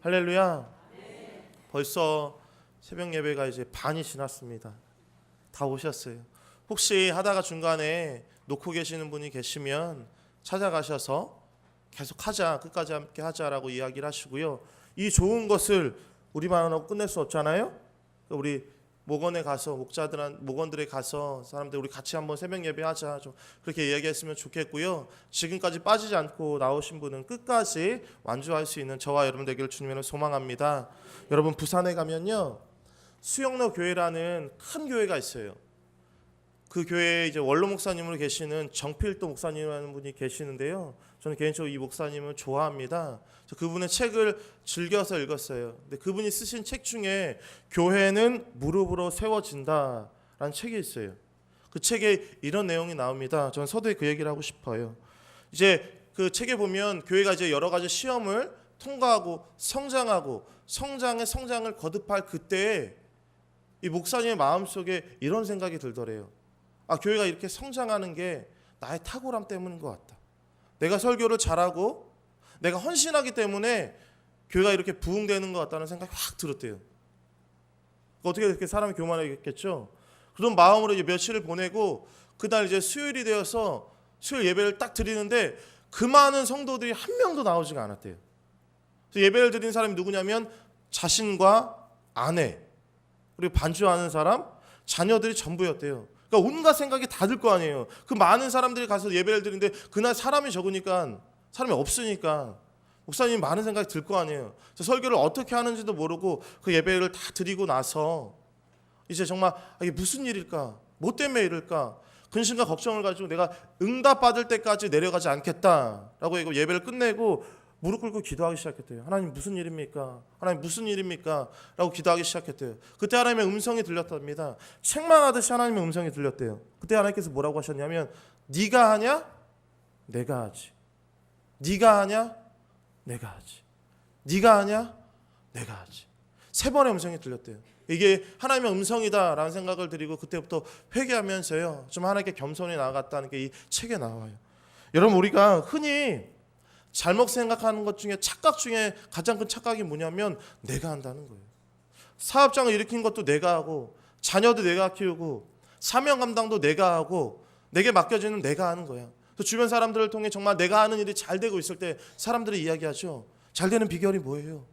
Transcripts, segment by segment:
할렐루야. 벌써 새벽 예배가 이제 반이 지났습니다. 다 오셨어요. 혹시 하다가 중간에 놓고 계시는 분이 계시면 찾아가셔서 계속 하자, 끝까지 함께 하자라고 이야기를 하시고요. 이 좋은 것을 우리만 하고 끝낼 수 없잖아요. 우리 목원에 가서 목원들에 가서 사람들 우리 같이 한번 새벽 예배하자, 좀 그렇게 이야기했으면 좋겠고요. 지금까지 빠지지 않고 나오신 분은 끝까지 완주할 수 있는 저와 여러분 되기를 주님으로 소망합니다. 여러분, 부산에 가면요, 수영로 교회라는 큰 교회가 있어요. 그 교회에 이제 원로 목사님으로 계시는 정필도 목사님이라는 분이 계시는데요. 저는 개인적으로 이 목사님을 좋아합니다. 그분의 책을 즐겨서 읽었어요. 근데 그분이 쓰신 책 중에 교회는 무릎으로 세워진다라는 책이 있어요. 그 책에 이런 내용이 나옵니다. 저는 서두에 그 얘기를 하고 싶어요. 이제 그 책에 보면 교회가 이제 여러 가지 시험을 통과하고 성장하고 성장을 거듭할 그때에 이 목사님의 마음속에 이런 생각이 들더래요. 아, 교회가 이렇게 성장하는 게 나의 탁월함 때문인 것 같다. 내가 설교를 잘하고 내가 헌신하기 때문에 교회가 이렇게 부흥되는 것 같다는 생각이 확 들었대요. 어떻게 이렇게 사람이 교만하겠죠? 그런 마음으로 이제 며칠을 보내고 그날 이제 수요일이 되어서 수요일 예배를 딱 드리는데 그 많은 성도들이 한 명도 나오지가 않았대요. 그래서 예배를 드린 사람이 누구냐면 자신과 아내, 그리고 반주하는 사람, 자녀들이 전부였대요. 그러니까 온갖 생각이 다 들 거 아니에요. 그 많은 사람들이 가서 예배를 드리는데 그날 사람이 적으니까, 사람이 없으니까 목사님이 많은 생각이 들 거 아니에요. 그래서 설교를 어떻게 하는지도 모르고 그 예배를 다 드리고 나서 이제 정말 이게 무슨 일일까? 뭐 때문에 이럴까? 근심과 걱정을 가지고 내가 응답받을 때까지 내려가지 않겠다라고 예배를 끝내고 무릎 꿇고 기도하기 시작했대요. 하나님 무슨 일입니까? 하나님 무슨 일입니까? 라고 기도하기 시작했대요. 그때 하나님의 음성이 들렸답니다. 책망하듯이 하나님의 음성이 들렸대요. 그때 하나님께서 뭐라고 하셨냐면 네가 하냐? 내가 하지. 네가 하냐? 내가 하지. 네가 하냐? 내가 하지. 3번의 음성이 들렸대요. 이게 하나님의 음성이다라는 생각을 드리고 그때부터 회개하면서요, 좀 하나님께 겸손히 나아갔다는 게 이 책에 나와요. 여러분, 우리가 흔히 잘못 생각하는 것 중에, 착각 중에 가장 큰 착각이 뭐냐면 내가 한다는 거예요. 사업장을 일으킨 것도 내가 하고, 자녀도 내가 키우고, 사명 감당도 내가 하고, 내게 맡겨지는 내가 하는 거야. 또 주변 사람들을 통해 정말 내가 하는 일이 잘 되고 있을 때 사람들이 이야기하죠. 잘 되는 비결이 뭐예요?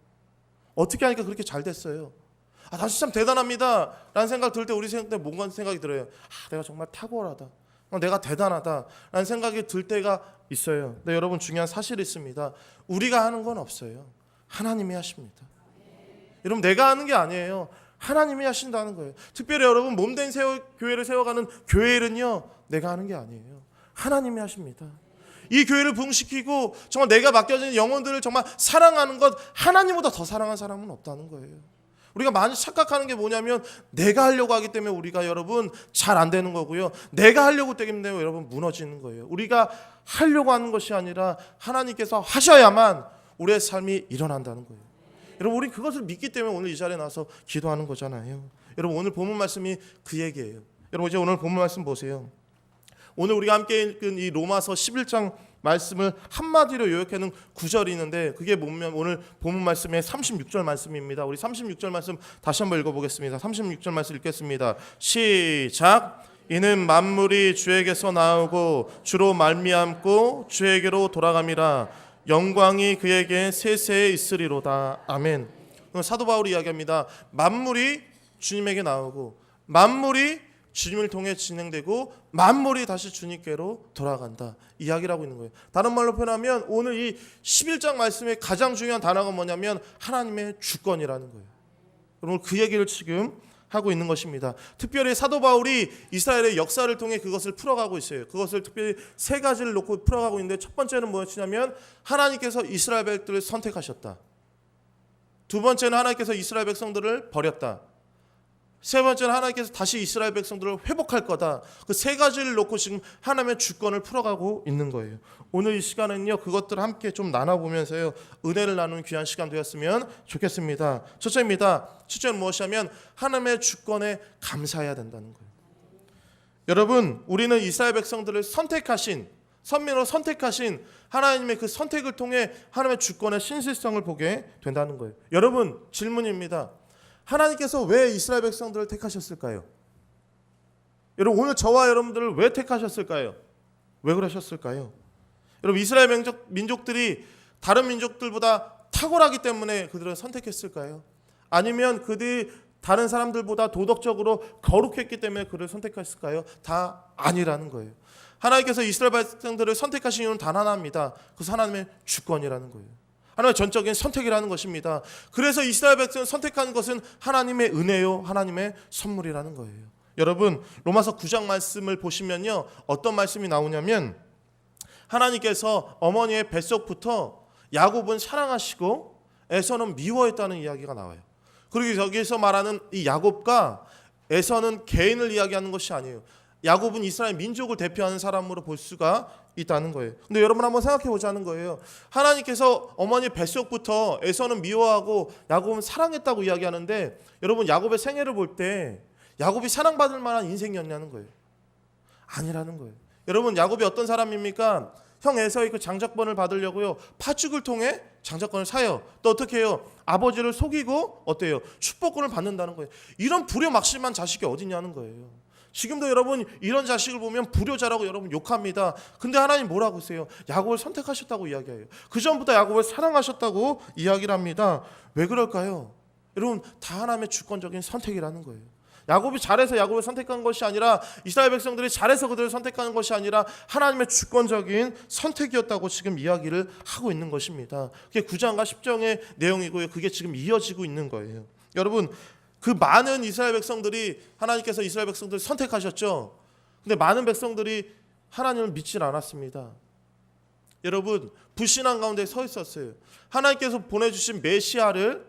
어떻게 하니까 그렇게 잘 됐어요? 아, 당신 참 대단합니다 라는 생각 들 때 우리 생각 때 뭔가 생각이 들어요. 아, 내가 정말 탁월하다, 내가 대단하다 라는 생각이 들 때가 있어요. 근데 여러분, 중요한 사실이 있습니다. 우리가 하는 건 없어요. 하나님이 하십니다. 여러분, 내가 하는 게 아니에요. 하나님이 하신다는 거예요. 특별히 여러분, 몸된 교회를 세워가는 교회는요, 내가 하는 게 아니에요. 하나님이 하십니다. 이 교회를 부흥시키고 정말 내가 맡겨진 영혼들을 정말 사랑하는 것, 하나님보다 더 사랑하는 사람은 없다는 거예요. 우리가 많이 착각하는 게 뭐냐면 내가 하려고 하기 때문에 우리가 여러분 잘 안 되는 거고요. 내가 하려고 하기 때문에 여러분 무너지는 거예요. 우리가 하려고 하는 것이 아니라 하나님께서 하셔야만 우리의 삶이 일어난다는 거예요. 여러분, 우리 그것을 믿기 때문에 오늘 이 자리에 나와서 기도하는 거잖아요. 여러분, 오늘 본문 말씀이 그 얘기예요. 여러분, 이제 오늘 본문 말씀 보세요. 오늘 우리가 함께 읽은 이 로마서 11장 말씀을 한마디로 요약하는 구절이 있는데 그게 보면 오늘 본문 말씀의 36절 말씀입니다. 우리 36절 말씀 다시 한번 읽어보겠습니다. 36절 말씀 읽겠습니다. 시작. 이는 만물이 주에게서 나오고 주로 말미암고 주에게로 돌아감이라. 영광이 그에게 세세에 있으리로다. 아멘. 사도 바울이 이야기합니다. 만물이 주님에게 나오고 만물이 주님을 통해 진행되고 만물이 다시 주님께로 돌아간다, 이야기를 하고 있는 거예요. 다른 말로 표현하면 오늘 이 11장 말씀의 가장 중요한 단어가 뭐냐면 하나님의 주권이라는 거예요. 오늘 그 얘기를 지금 하고 있는 것입니다. 특별히 사도 바울이 이스라엘의 역사를 통해 그것을 풀어가고 있어요. 그것을 특별히 3가지를 놓고 풀어가고 있는데 첫 번째는 무엇이냐면 하나님께서 이스라엘 백성들을 선택하셨다. 두 번째는 하나님께서 이스라엘 백성들을 버렸다. 세 번째는 하나님께서 다시 이스라엘 백성들을 회복할 거다. 그 3가지를 놓고 지금 하나님의 주권을 풀어가고 있는 거예요. 오늘 이 시간은요, 그것들을 함께 좀 나눠보면서요, 은혜를 나누는 귀한 시간 되었으면 좋겠습니다. 첫째입니다. 첫째는 무엇이냐면 하나님의 주권에 감사해야 된다는 거예요. 여러분, 우리는 이스라엘 백성들을 선민으로 선택하신 하나님의 그 선택을 통해 하나님의 주권의 신실성을 보게 된다는 거예요. 여러분, 질문입니다. 하나님께서 왜 이스라엘 백성들을 택하셨을까요? 여러분, 오늘 저와 여러분들을 왜 택하셨을까요? 왜 그러셨을까요? 여러분, 이스라엘 민족들이 다른 민족들보다 탁월하기 때문에 그들을 선택했을까요? 아니면 그들이 다른 사람들보다 도덕적으로 거룩했기 때문에 그를 선택했을까요? 다 아니라는 거예요. 하나님께서 이스라엘 백성들을 선택하신 이유는 단 하나입니다. 그것은 하나님의 주권이라는 거예요. 하나님의 전적인 선택이라는 것입니다. 그래서 이스라엘 백성을 선택하는 것은 하나님의 은혜요, 하나님의 선물이라는 거예요. 여러분, 로마서 9장 말씀을 보시면요, 어떤 말씀이 나오냐면 하나님께서 어머니의 뱃속부터 야곱은 사랑하시고 에서는 미워했다는 이야기가 나와요. 그리고 여기에서 말하는 이 야곱과 에서는 개인을 이야기하는 것이 아니에요. 야곱은 이스라엘 민족을 대표하는 사람으로 볼 수가 있다는 거예요. 근데 여러분 한번 생각해 보자는 거예요. 하나님께서 어머니 뱃속부터 에서는 미워하고 야곱은 사랑했다고 이야기하는데, 여러분 야곱의 생애를 볼 때 야곱이 사랑받을 만한 인생이었냐는 거예요. 아니라는 거예요. 여러분, 야곱이 어떤 사람입니까? 형 에서의 그 장자권을 받으려고요, 파죽을 통해 장자권을 사요. 또 어떻게 해요? 아버지를 속이고 어때요? 축복권을 받는다는 거예요. 이런 불효막심한 자식이 어디냐는 거예요. 지금도 여러분 이런 자식을 보면 불효자라고 여러분 욕합니다. 근데 하나님 뭐라고 하세요? 야곱을 선택하셨다고 이야기해요. 그 전부터 야곱을 사랑하셨다고 이야기를 합니다. 왜 그럴까요? 여러분, 다 하나님의 주권적인 선택이라는 거예요. 야곱이 잘해서 야곱을 선택한 것이 아니라, 이스라엘 백성들이 잘해서 그들을 선택하는 것이 아니라 하나님의 주권적인 선택이었다고 지금 이야기를 하고 있는 것입니다. 그게 9장과 10장의 내용이고요. 그게 지금 이어지고 있는 거예요. 여러분, 그 많은 이스라엘 백성들이, 하나님께서 이스라엘 백성들을 선택하셨죠. 근데 많은 백성들이 하나님을 믿질 않았습니다. 여러분, 불신앙 가운데 서 있었어요. 하나님께서 보내주신 메시아를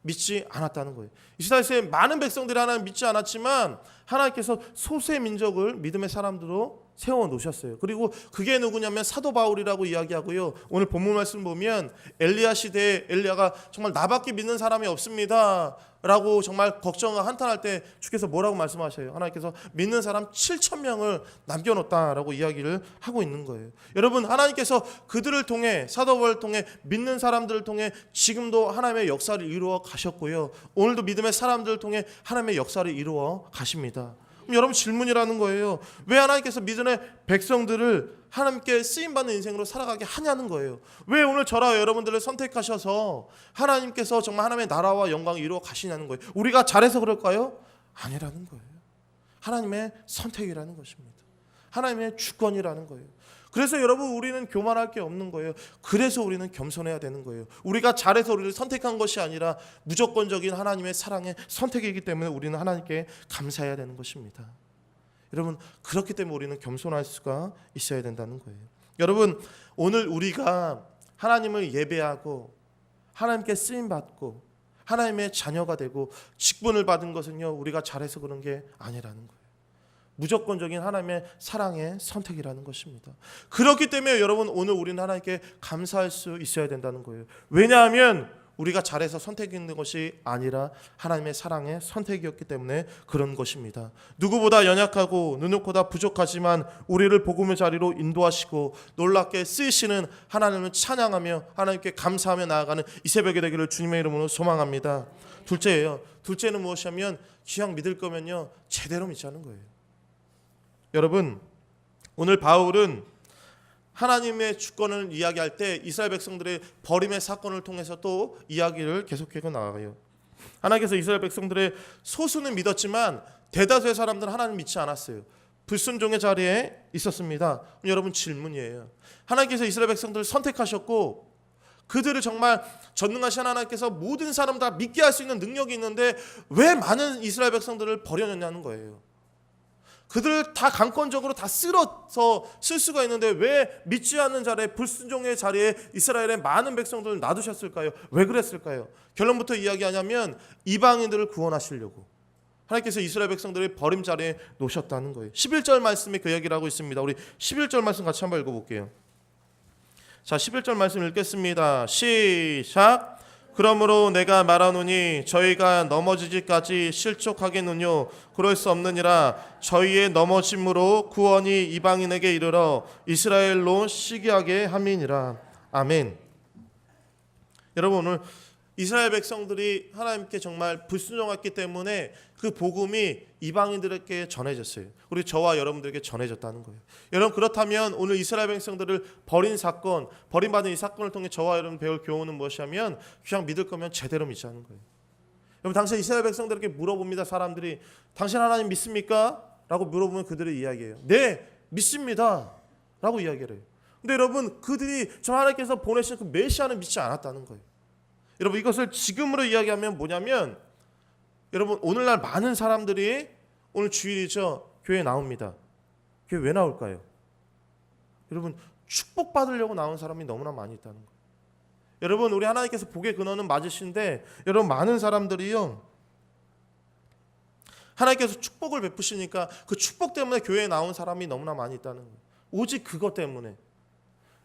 믿지 않았다는 거예요. 이스라엘의 많은 백성들이 하나님 믿지 않았지만 하나님께서 소수의 민족을 믿음의 사람들로 세워놓으셨어요. 그리고 그게 누구냐면 사도 바울이라고 이야기하고요. 오늘 본문 말씀 보면 엘리야 시대에 엘리야가 정말 나밖에 믿는 사람이 없습니다 라고 정말 걱정과 한탄할 때 주께서 뭐라고 말씀하셔요? 하나님께서 믿는 사람 7,000명을 남겨놓았다라고 이야기를 하고 있는 거예요. 여러분, 하나님께서 그들을 통해, 사도 바울을 통해, 믿는 사람들을 통해 지금도 하나님의 역사를 이루어 가셨고요, 오늘도 믿음의 사람들을 통해 하나님의 역사를 이루어 가십니다. 그럼 여러분, 질문이라는 거예요. 왜 하나님께서 믿음의 백성들을 하나님께 쓰임받는 인생으로 살아가게 하냐는 거예요. 왜 오늘 저와 여러분들을 선택하셔서 하나님께서 정말 하나님의 나라와 영광을 이루어 가시냐는 거예요. 우리가 잘해서 그럴까요? 아니라는 거예요. 하나님의 선택이라는 것입니다. 하나님의 주권이라는 거예요. 그래서 여러분, 우리는 교만할 게 없는 거예요. 그래서 우리는 겸손해야 되는 거예요. 우리가 잘해서 우리를 선택한 것이 아니라 무조건적인 하나님의 사랑의 선택이기 때문에 우리는 하나님께 감사해야 되는 것입니다. 여러분, 그렇기 때문에 우리는 겸손할 수가 있어야 된다는 거예요. 여러분, 오늘 우리가 하나님을 예배하고 하나님께 쓰임받고 하나님의 자녀가 되고 직분을 받은 것은요, 우리가 잘해서 그런 게 아니라는 거예요. 무조건적인 하나님의 사랑의 선택이라는 것입니다. 그렇기 때문에 여러분, 오늘 우리는 하나님께 감사할 수 있어야 된다는 거예요. 왜냐하면 우리가 잘해서 선택했는 것이 아니라 하나님의 사랑의 선택이었기 때문에 그런 것입니다. 누구보다 연약하고 누구보다 부족하지만 우리를 복음의 자리로 인도하시고 놀랍게 쓰이시는 하나님을 찬양하며 하나님께 감사하며 나아가는 이 새벽이 되기를 주님의 이름으로 소망합니다. 둘째예요. 둘째는 무엇이냐면, 기왕 믿을 거면요, 제대로 믿자는 거예요. 여러분, 오늘 바울은 하나님의 주권을 이야기할 때 이스라엘 백성들의 버림의 사건을 통해서 또 이야기를 계속해 나가요. 하나님께서 이스라엘 백성들의 소수는 믿었지만 대다수의 사람들은 하나님 믿지 않았어요. 불순종의 자리에 있었습니다. 여러분, 질문이에요. 하나님께서 이스라엘 백성들을 선택하셨고 그들을 정말 전능하신 하나님께서 모든 사람 다 믿게 할 수 있는 능력이 있는데 왜 많은 이스라엘 백성들을 버려냈냐는 거예요. 그들을 다 강권적으로 다 쓸어서 쓸 수가 있는데 왜 믿지 않는 자리에, 불순종의 자리에 이스라엘의 많은 백성들을 놔두셨을까요? 왜 그랬을까요? 결론부터 이야기하냐면 이방인들을 구원하시려고 하나님께서 이스라엘 백성들을 버림 자리에 놓으셨다는 거예요. 11절 말씀에 그 얘기를 하고 있습니다. 우리 11절 말씀 같이 한번 읽어볼게요. 자, 11절 말씀 읽겠습니다. 시작. 그러므로 내가 말하노니 저희가 넘어지기까지 실족하겠느뇨. 그럴 수 없느니라. 저희의 넘어짐으로 구원이 이방인에게 이르러 이스라엘로 시기하게 함이니라. 아멘. 여러분, 오늘 이스라엘 백성들이 하나님께 정말 불순종했기 때문에 그 복음이 이방인들에게 전해졌어요. 우리 저와 여러분들에게 전해졌다는 거예요. 여러분, 그렇다면 오늘 이스라엘 백성들을 버린 사건, 버림받은 이 사건을 통해 저와 여러분 배울 교훈은 무엇이냐면 그냥 믿을 거면 제대로 믿자는 거예요. 여러분, 당시 이스라엘 백성들에게 물어봅니다. 사람들이 당신 하나님 믿습니까? 라고 물어보면 그들의 이야기예요. 네, 믿습니다 라고 이야기를 해요. 근데 여러분, 그들이 저 하나님께서 보내신 그 메시아는 믿지 않았다는 거예요. 여러분, 이것을 지금으로 이야기하면 뭐냐면, 여러분, 오늘날 많은 사람들이 오늘 주일이죠, 교회에 나옵니다. 교회 왜 나올까요? 여러분, 축복받으려고 나온 사람이 너무나 많이 있다는 거예요. 여러분, 우리 하나님께서 복의 근원은 맞으신데, 여러분, 많은 사람들이요, 하나님께서 축복을 베푸시니까 그 축복 때문에 교회에 나온 사람이 너무나 많이 있다는 거예요. 오직 그것 때문에.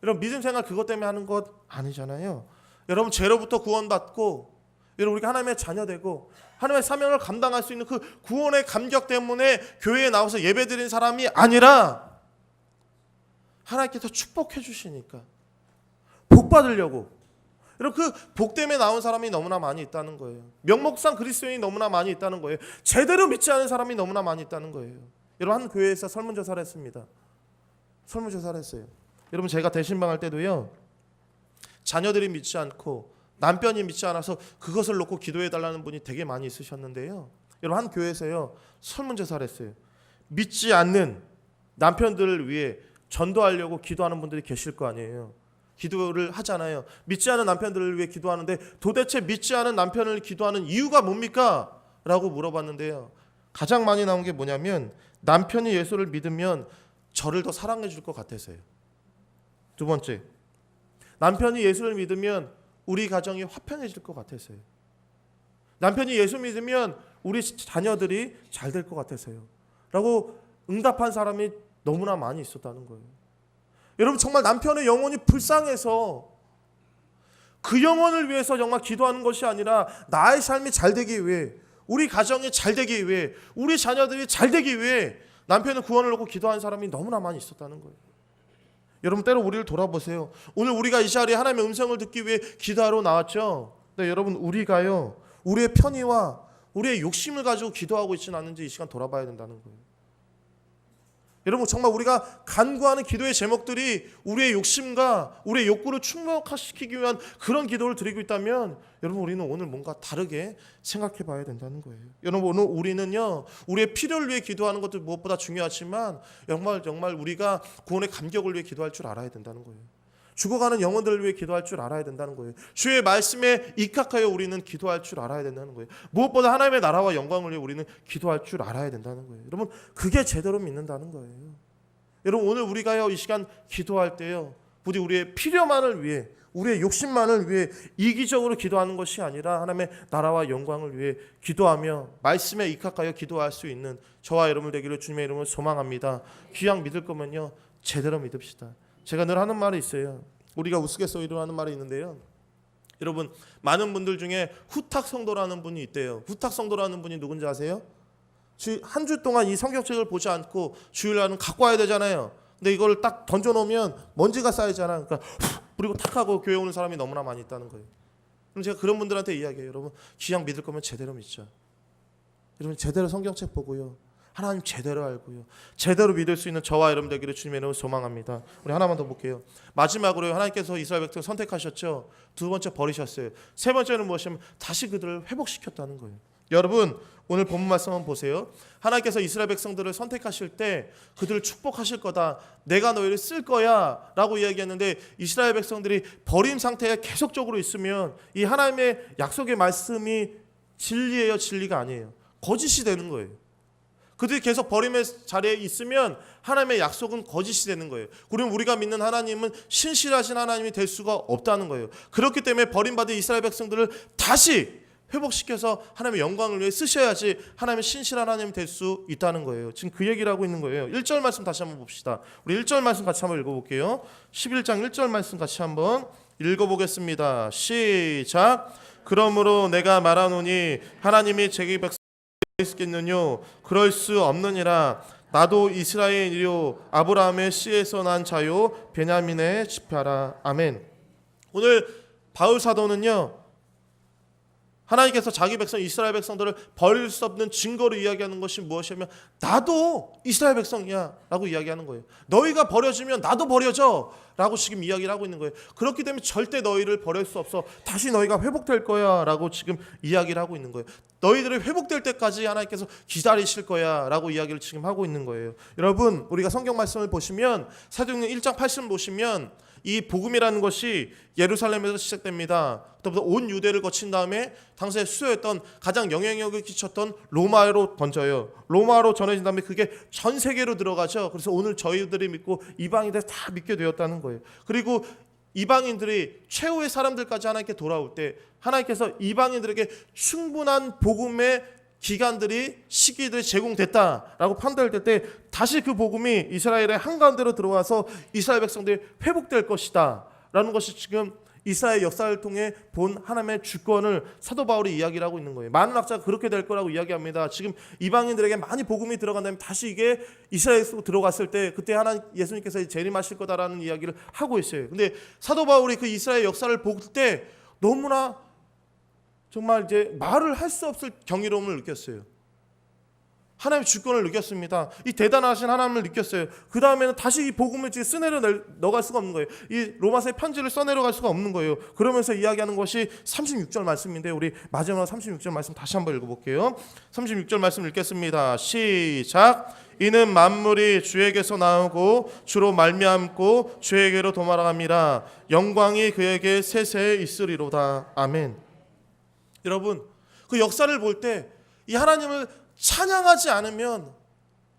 여러분, 믿음 생활 그것 때문에 하는 것 아니잖아요. 여러분, 죄로부터 구원받고, 여러분, 우리가 하나님의 자녀되고 하나님의 사명을 감당할 수 있는 그 구원의 감격 때문에 교회에 나와서 예배드린 사람이 아니라 하나님께서 축복해 주시니까 복 받으려고, 여러분, 그 복 때문에 나온 사람이 너무나 많이 있다는 거예요. 명목상 그리스도인이 너무나 많이 있다는 거예요. 제대로 믿지 않은 사람이 너무나 많이 있다는 거예요. 여러분, 한 교회에서 설문조사를 했습니다. 설문조사를 했어요. 여러분, 제가 대신방할 때도요, 자녀들이 믿지 않고 남편이 믿지 않아서 그것을 놓고 기도해달라는 분이 되게 많이 있으셨는데요, 여러분, 한 교회에서요 설문조사를 했어요. 믿지 않는 남편들을 위해 전도하려고 기도하는 분들이 계실 거 아니에요. 기도를 하잖아요. 믿지 않은 남편들을 위해 기도하는데 도대체 믿지 않은 남편을 기도하는 이유가 뭡니까? 라고 물어봤는데요, 가장 많이 나온 게 뭐냐면 남편이 예수를 믿으면 저를 더 사랑해 줄 것 같아서요. 두 번째, 남편이 예수를 믿으면 우리 가정이 화평해질 것 같아서요. 남편이 예수 믿으면 우리 자녀들이 잘 될 것 같아서요. 라고 응답한 사람이 너무나 많이 있었다는 거예요. 여러분, 정말 남편의 영혼이 불쌍해서 그 영혼을 위해서 정말 기도하는 것이 아니라 나의 삶이 잘 되기 위해, 우리 가정이 잘 되기 위해, 우리 자녀들이 잘 되기 위해 남편의 구원을 놓고 기도한 사람이 너무나 많이 있었다는 거예요. 여러분, 때로 우리를 돌아보세요. 오늘 우리가 이 자리에 하나님의 음성을 듣기 위해 기도하러 나왔죠. 근데 여러분, 우리가요, 우리의 편의와 우리의 욕심을 가지고 기도하고 있지는 않은지 이 시간 돌아봐야 된다는 거예요. 여러분, 정말 우리가 간구하는 기도의 제목들이 우리의 욕심과 우리의 욕구를 충족시키기 위한 그런 기도를 드리고 있다면, 여러분, 우리는 오늘 뭔가 다르게 생각해 봐야 된다는 거예요. 여러분, 오늘 우리는요, 우리의 필요를 위해 기도하는 것도 무엇보다 중요하지만 정말 우리가 구원의 감격을 위해 기도할 줄 알아야 된다는 거예요. 죽어가는 영혼들을 위해 기도할 줄 알아야 된다는 거예요. 주의 말씀에 입각하여 우리는 기도할 줄 알아야 된다는 거예요. 무엇보다 하나님의 나라와 영광을 위해 우리는 기도할 줄 알아야 된다는 거예요. 여러분, 그게 제대로 믿는다는 거예요. 여러분, 오늘 우리가요, 이 시간 기도할 때요, 부디 우리의 필요만을 위해, 우리의 욕심만을 위해 이기적으로 기도하는 것이 아니라 하나님의 나라와 영광을 위해 기도하며 말씀에 입각하여 기도할 수 있는 저와 여러분 되기를 주님의 이름으로 소망합니다. 귀양 믿을 거면요, 제대로 믿읍시다. 제가 늘 하는 말이 있어요. 우리가 우스갯소리로 하는 말이 있는데요, 여러분, 많은 분들 중에 후탁 성도라는 분이 있대요. 후탁 성도라는 분이 누군지 아세요? 한 주 동안 이 성경책을 보지 않고 주일날은 갖고 와야 되잖아요. 근데 이걸 딱 던져놓으면 먼지가 쌓이잖아요. 그러니까 그리고 탁 하고 교회 오는 사람이 너무나 많이 있다는 거예요. 그럼 제가 그런 분들한테 이야기해요. 여러분, 기왕 믿을 거면 제대로 믿자. 여러분, 제대로 성경책 보고요, 하나님 제대로 알고요, 제대로 믿을 수 있는 저와 여러분 되기를 주님의 이름으로 소망합니다. 우리 하나만 더 볼게요. 마지막으로 하나님께서 이스라엘 백성을 선택하셨죠. 두 번째 버리셨어요. 세 번째는 무엇이냐면 다시 그들을 회복시켰다는 거예요. 여러분, 오늘 본문 말씀 한번 보세요. 하나님께서 이스라엘 백성들을 선택하실 때 그들을 축복하실 거다, 내가 너희를 쓸 거야 라고 이야기했는데, 이스라엘 백성들이 버림 상태에 계속적으로 있으면 이 하나님의 약속의 말씀이 진리예요, 진리가 아니에요? 거짓이 되는 거예요. 그들이 계속 버림의 자리에 있으면 하나님의 약속은 거짓이 되는 거예요. 그럼 우리가 믿는 하나님은 신실하신 하나님이 될 수가 없다는 거예요. 그렇기 때문에 버림받은 이스라엘 백성들을 다시 회복시켜서 하나님의 영광을 위해 쓰셔야지 하나님의 신실한 하나님이 될 수 있다는 거예요. 지금 그 얘기를 하고 있는 거예요. 1절 말씀 다시 한번 봅시다. 우리 1절 말씀 같이 한번 읽어볼게요. 11장 1절 말씀 같이 한번 읽어보겠습니다. 시작. 그러므로 내가 말하노니 하나님이 자기 백성을 있겠느뇨? 그럴 수 없느니라. 나도 이스라엘이요 아브라함의 씨에서 난 자요 베냐민의 지파라. 아멘. 오늘 바울 사도는요, 하나님께서 자기 백성 이스라엘 백성들을 버릴 수 없는 증거로 이야기하는 것이 무엇이냐면 나도 이스라엘 백성이야 라고 이야기하는 거예요. 너희가 버려지면 나도 버려져 라고 지금 이야기를 하고 있는 거예요. 그렇기 때문에 절대 너희를 버릴 수 없어. 다시 너희가 회복될 거야 라고 지금 이야기를 하고 있는 거예요. 너희들이 회복될 때까지 하나님께서 기다리실 거야 라고 이야기를 지금 하고 있는 거예요. 여러분, 우리가 성경 말씀을 보시면 사도행전 1장 8절 보시면 이 복음이라는 것이 예루살렘에서 시작됩니다. 그때부터 온 유대를 거친 다음에 당시에 수요였던 가장 영향력을 끼쳤던 로마로 번져요. 로마로 전해진 다음에 그게 전 세계로 들어가죠. 그래서 오늘 저희들이 믿고 이방인들 다 믿게 되었다는 거예요. 그리고 이방인들이 최후의 사람들까지 하나님께 돌아올 때 하나님께서 이방인들에게 충분한 복음의 기간들이 시기들이 제공됐다라고 판단될 때 다시 그 복음이 이스라엘의 한가운데로 들어와서 이스라엘 백성들이 회복될 것이다 라는 것이 지금 이스라엘 역사를 통해 본 하나님의 주권을 사도 바울이 이야기를 하고 있는 거예요. 많은 학자가 그렇게 될 거라고 이야기합니다. 지금 이방인들에게 많이 복음이 들어간다면 다시 이게 이스라엘로 들어갔을 때 그때 하나님 예수님께서 재림하실 거다라는 이야기를 하고 있어요. 근데 사도 바울이 그 이스라엘 역사를 볼 때 너무나 정말 이제 말을 할 수 없을 경이로움을 느꼈어요. 하나님의 주권을 느꼈습니다. 이 대단하신 하나님을 느꼈어요. 그 다음에는 다시 이 복음을 써내려 넣어갈 수가 없는 거예요. 이 로마서의 편지를 써내려갈 수가 없는 거예요. 그러면서 이야기하는 것이 36절 말씀인데 우리 마지막 36절 말씀 다시 한번 읽어볼게요. 36절 말씀 읽겠습니다. 시작. 이는 만물이 주에게서 나오고 주로 말미암고 주에게로 도말함이라. 영광이 그에게 세세에 있으리로다. 아멘. 여러분, 그 역사를 볼 때 이 하나님을 찬양하지 않으면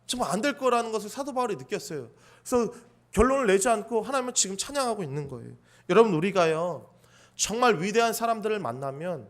정말 안 될 거라는 것을 사도 바울이 느꼈어요. 그래서 결론을 내지 않고 하나님을 지금 찬양하고 있는 거예요. 여러분, 우리가요 정말 위대한 사람들을 만나면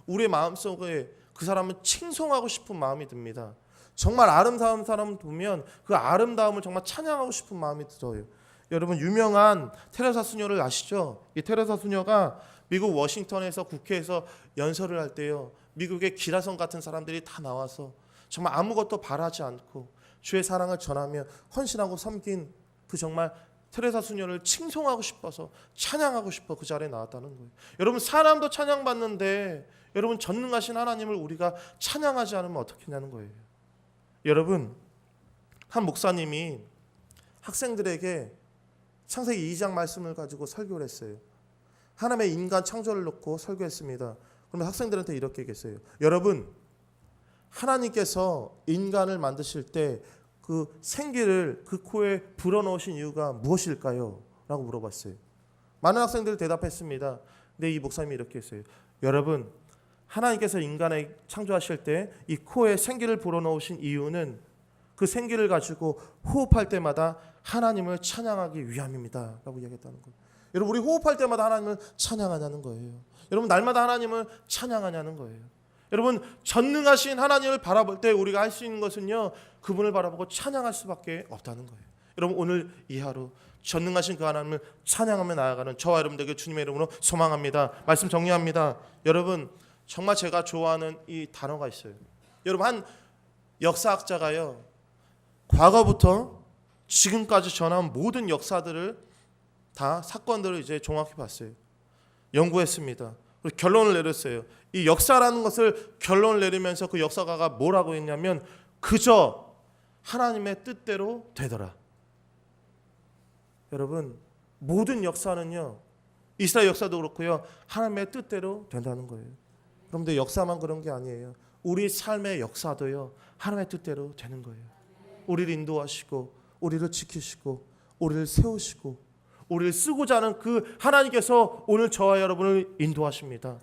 우리의 마음속에 그 사람을 칭송하고 싶은 마음이 듭니다. 정말 아름다운 사람을 보면 그 아름다움을 정말 찬양하고 싶은 마음이 들어요. 여러분, 유명한 테레사 수녀를 아시죠? 이 테레사 수녀가 미국 워싱턴에서 국회에서 연설을 할 때요, 미국의 기라성 같은 사람들이 다 나와서 정말 아무것도 바라지 않고 주의 사랑을 전하며 헌신하고 섬긴 그 정말 테레사 수녀를 칭송하고 싶어서 찬양하고 싶어 그 자리에 나왔다는 거예요. 여러분, 사람도 찬양받는데 여러분 전능하신 하나님을 우리가 찬양하지 않으면 어떻게 하냐는 거예요. 여러분, 한 목사님이 학생들에게 창세기 2장 말씀을 가지고 설교를 했어요. 하나님의 인간 창조를 놓고 설교했습니다. 그러면 학생들한테 이렇게 얘기했어요. 여러분, 하나님께서 인간을 만드실 때 그 생기를 그 코에 불어넣으신 이유가 무엇일까요? 라고 물어봤어요. 많은 학생들이 대답했습니다. 근데 이 목사님이 이렇게 했어요. 여러분, 하나님께서 인간을 창조하실 때 이 코에 생기를 불어넣으신 이유는 그 생기를 가지고 호흡할 때마다 하나님을 찬양하기 위함입니다 라고 이야기했다는 거예요. 여러분, 우리 호흡할 때마다 하나님을 찬양하냐는 거예요. 여러분, 날마다 하나님을 찬양하냐는 거예요. 여러분, 전능하신 하나님을 바라볼 때 우리가 할 수 있는 것은요, 그분을 바라보고 찬양할 수밖에 없다는 거예요. 여러분, 오늘 이 하루 전능하신 그 하나님을 찬양하며 나아가는 저와 여러분들에게 주님의 이름으로 소망합니다. 말씀 정리합니다. 여러분, 정말 제가 좋아하는 이 단어가 있어요. 여러분, 한 역사학자가요, 과거부터 지금까지 전한 모든 역사들을 다 사건들을 이제 종합해 봤어요. 연구했습니다. 그리고 결론을 내렸어요. 이 역사라는 것을 결론을 내리면서 그 역사가가 뭐라고 했냐면 그저 하나님의 뜻대로 되더라. 여러분, 모든 역사는요, 이스라엘 역사도 그렇고요, 하나님의 뜻대로 된다는 거예요. 그런데 역사만 그런 게 아니에요. 우리 삶의 역사도요, 하나님의 뜻대로 되는 거예요. 우리를 인도하시고 우리를 지키시고 우리를 세우시고 우리를 쓰고자 하는 그 하나님께서 오늘 저와 여러분을 인도하십니다.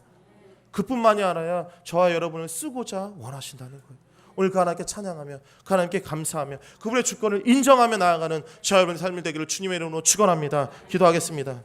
그뿐만이 아니라 저와 여러분을 쓰고자 원하신다는 거예요. 오늘 그 하나님께 찬양하며 그 하나님께 감사하며 그분의 주권을 인정하며 나아가는 저와 여러분의 삶이 되기를 주님의 이름으로 축원합니다. 기도하겠습니다.